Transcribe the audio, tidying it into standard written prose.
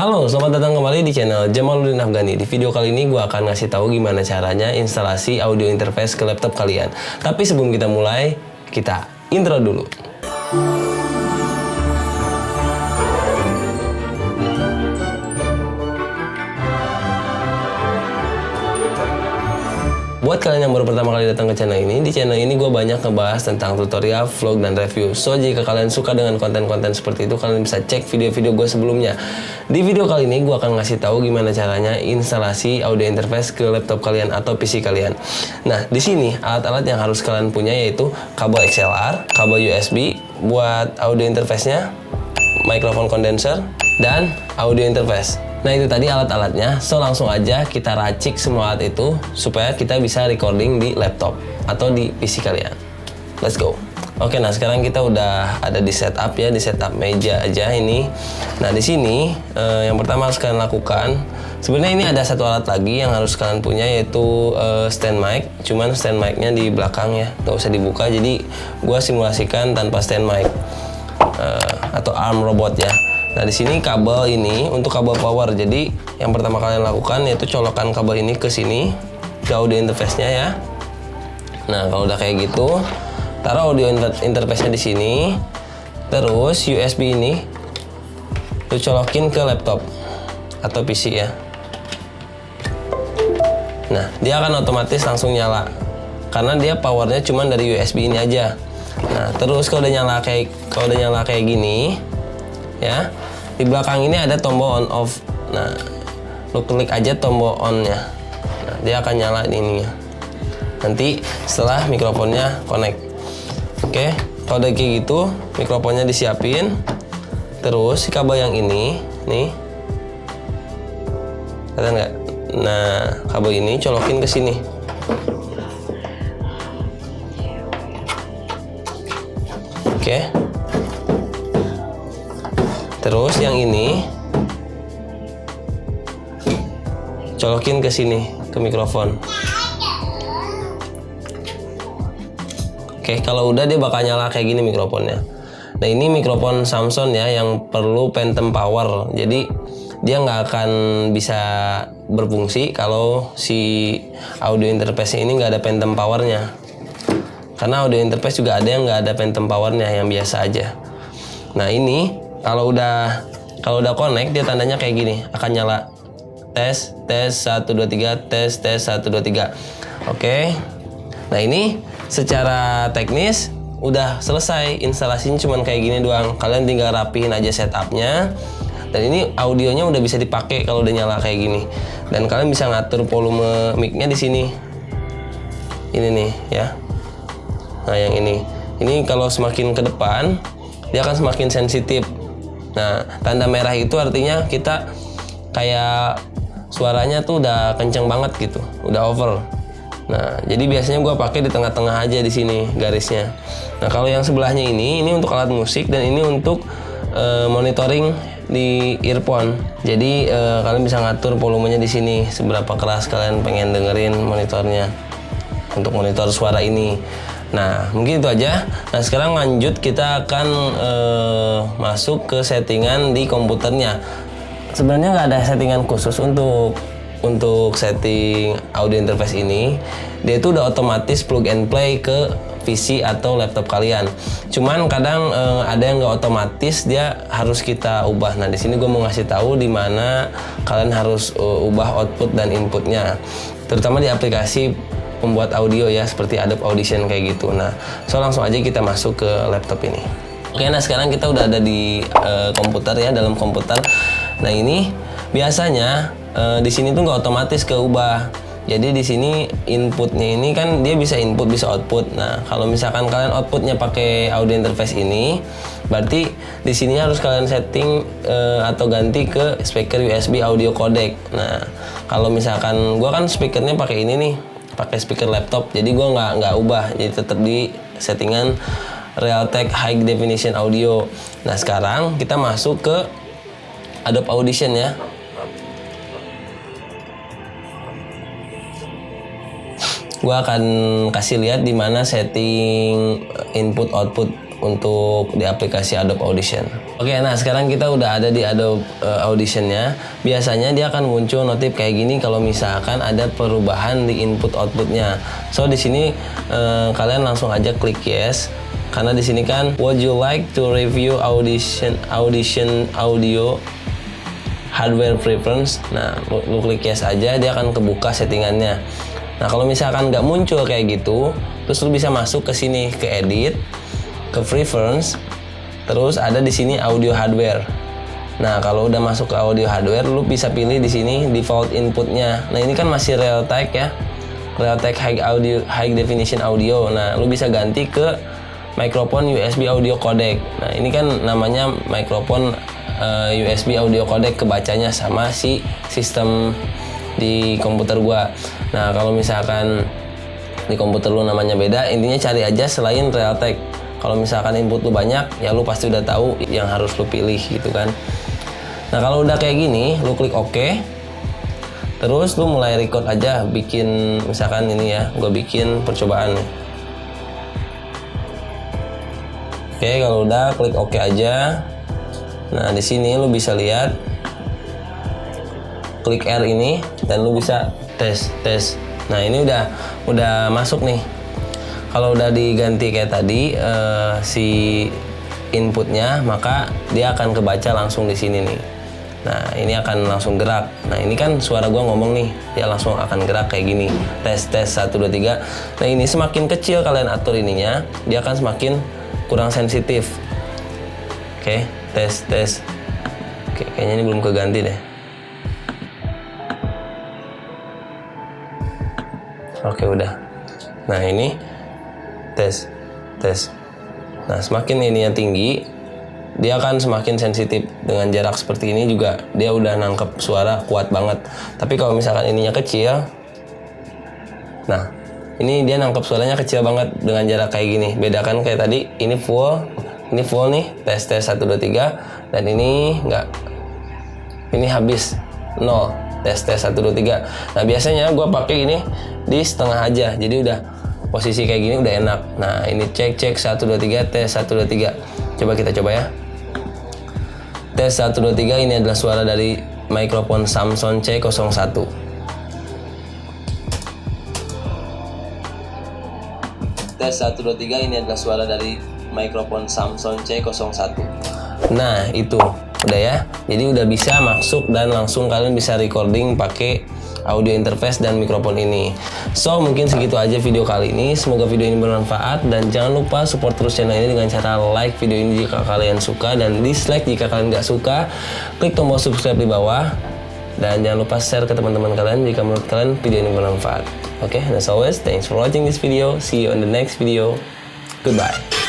Halo, selamat datang kembali di channel Jamaluddin Afghani. Di video kali ini gue akan ngasih tahu gimana caranya instalasi audio interface ke laptop kalian. Tapi sebelum kita mulai, kita intro dulu. Buat kalian yang baru pertama kali datang ke channel ini, di channel ini gue banyak ngebahas tentang tutorial, vlog, dan review. So, jika kalian suka dengan konten-konten seperti itu, kalian bisa cek video-video gue sebelumnya. Di video kali ini, gue akan ngasih tahu gimana caranya instalasi audio interface ke laptop kalian atau PC kalian. Nah, di sini alat-alat yang harus kalian punya yaitu kabel XLR, kabel USB buat audio interface-nya, microphone condenser, dan audio interface. Nah, itu tadi alat-alatnya. So, langsung aja kita racik semua alat itu supaya kita bisa recording di laptop atau di PC kalian. Let's go. Oke, nah sekarang kita udah ada di setup ya, di setup meja aja ini. Nah, di sini yang pertama harus kalian lakukan, sebenarnya ini ada satu alat lagi yang harus kalian punya yaitu stand mic. Cuman stand mic-nya di belakang ya, nggak usah dibuka. Jadi gua simulasikan tanpa stand mic atau arm robot ya. Nah, di sini kabel ini untuk kabel power. Jadi yang pertama kalian lakukan yaitu colokan kabel ini ke sini, ke audio interface-nya ya. Nah, kalau udah kayak gitu, taruh audio interface-nya di sini. Terus USB ini lu colokin ke laptop atau PC ya. Nah, dia akan otomatis langsung nyala karena dia powernya cuma dari USB ini aja. Nah, terus kalau udah nyala kayak gini ya, di belakang ini ada tombol on off. Nah, lu klik aja tombol on-nya. Nah, dia akan nyala ininya nanti setelah mikrofonnya connect. Oke, kalau udah kayak gitu, mikrofonnya disiapin. Terus si kabel yang ini nih, kelihatan nggak? Nah, kabel ini colokin ke sini. Oke. Terus yang ini colokin ke sini, ke mikrofon. Oke, kalau udah dia bakal nyala kayak gini mikrofonnya. Nah, ini mikrofon Samson ya yang perlu phantom power. Jadi dia nggak akan bisa berfungsi kalau si audio interface ini nggak ada phantom powernya. Karena audio interface juga ada yang nggak ada phantom powernya, yang biasa aja. Nah, ini kalau udah connect, dia tandanya kayak gini, akan nyala. Tes 1 2 3, tes 1 2 3. Oke. Nah, ini secara teknis udah selesai, instalasinya cuman kayak gini doang. Kalian tinggal rapihin aja setupnya. Dan ini audionya udah bisa dipakai kalau udah nyala kayak gini. Dan kalian bisa ngatur volume mic-nya di sini. Ini nih ya. Nah, yang ini. Ini kalau semakin ke depan, dia akan semakin sensitif. Nah, tanda merah itu artinya kita kayak suaranya tuh udah kenceng banget gitu, udah over. Nah, jadi biasanya gue pakai di tengah-tengah aja di sini garisnya. Nah, kalau yang sebelahnya ini untuk alat musik dan ini untuk monitoring di earphone. Jadi kalian bisa ngatur volumenya di sini, seberapa keras kalian pengen dengerin monitornya untuk monitor suara ini. Nah, mungkin itu aja. Nah, sekarang lanjut kita akan masuk ke settingan di komputernya. Sebenarnya nggak ada settingan khusus untuk setting audio interface ini. Dia itu udah otomatis plug and play ke PC atau laptop kalian. Cuman kadang ada yang nggak otomatis, dia harus kita ubah. Nah, di sini gue mau ngasih tahu di mana kalian harus ubah output dan inputnya, terutama di aplikasi pembuat audio ya, seperti Adobe Audition kayak gitu. Nah, so langsung aja kita masuk ke laptop ini. Oke, nah sekarang kita udah ada di komputer ya, dalam komputer. Nah, ini biasanya di sini tuh nggak otomatis keubah. Jadi di sini inputnya ini kan dia bisa input bisa output. Nah, kalau misalkan kalian outputnya pakai audio interface ini, berarti di sini harus kalian setting atau ganti ke speaker USB audio codec. Nah, kalau misalkan gua kan speakernya pakai ini nih, pakai speaker laptop, jadi gue nggak ubah, jadi tetap di settingan Realtek High Definition Audio. Nah, sekarang kita masuk ke Adobe Audition ya. Gue akan kasih lihat di mana setting input output untuk di aplikasi Adobe Audition. Oke, nah sekarang kita udah ada di Adobe Audition-nya. Biasanya dia akan muncul notif kayak gini kalau misalkan ada perubahan di input outputnya. So di sini kalian langsung aja klik yes. Karena di sini kan would you like to review audition audio hardware preference. Nah, lu klik yes aja, dia akan kebuka settingannya. Nah, kalau misalkan nggak muncul kayak gitu, terus lu bisa masuk ke sini ke edit, ke preference, terus ada di sini audio hardware. Nah, kalau udah masuk ke audio hardware, lu bisa pilih di sini default inputnya. Nah, ini kan masih Realtek ya, Realtek high definition audio. Nah, lu bisa ganti ke mikrofon USB audio codec. Nah, ini kan namanya mikrofon USB audio codec, kebacanya sama si sistem di komputer gua. Nah, kalau misalkan di komputer lu namanya beda, intinya cari aja selain Realtek. Kalau misalkan input lu banyak, ya lu pasti udah tahu yang harus lu pilih gitu kan. Nah, kalau udah kayak gini, lu klik OK. Terus lu mulai record aja, bikin misalkan ini ya, gua bikin percobaan nih. Oke, kalau udah klik OK aja. Nah, di sini lu bisa lihat klik R ini dan lu bisa tes. Nah, ini udah masuk nih. Kalau udah diganti kayak tadi si inputnya, maka dia akan kebaca langsung di sini nih. Nah, ini akan langsung gerak. Nah, ini kan suara gua ngomong nih, dia langsung akan gerak kayak gini. Tes 1 2 3. Nah, ini semakin kecil kalian atur ininya, dia akan semakin kurang sensitif. Oke, tes. Oke, kayaknya ini belum keganti deh. Oke, udah. Nah, ini tes. Nah, semakin ininya tinggi, dia akan semakin sensitif. Dengan jarak seperti ini juga dia udah nangkep suara kuat banget. Tapi kalau misalkan ininya kecil, nah ini dia nangkep suaranya kecil banget dengan jarak kayak gini. Bedakan kayak tadi, ini full nih, tes 1 2 3, dan ini enggak. Ini habis 0, tes 1 2 3. Nah, biasanya gue pakai ini di setengah aja. Jadi udah posisi kayak gini udah enak. Nah, ini cek 1 2 3, tes 1 2 3. Coba kita coba ya. Tes 1 2 3, ini adalah suara dari mikrofon Samson C01. Tes 1 2 3, ini adalah suara dari mikrofon Samson C01. Nah, itu udah ya. Jadi udah bisa masuk dan langsung kalian bisa recording pakai audio interface dan mikrofon ini. So, mungkin segitu aja video kali ini. Semoga video ini bermanfaat dan jangan lupa support terus channel ini dengan cara like video ini jika kalian suka dan dislike jika kalian nggak suka. Klik tombol subscribe di bawah dan jangan lupa share ke teman-teman kalian jika menurut kalian video ini bermanfaat. Oke, as always, thanks for watching this video. See you on the next video. Goodbye.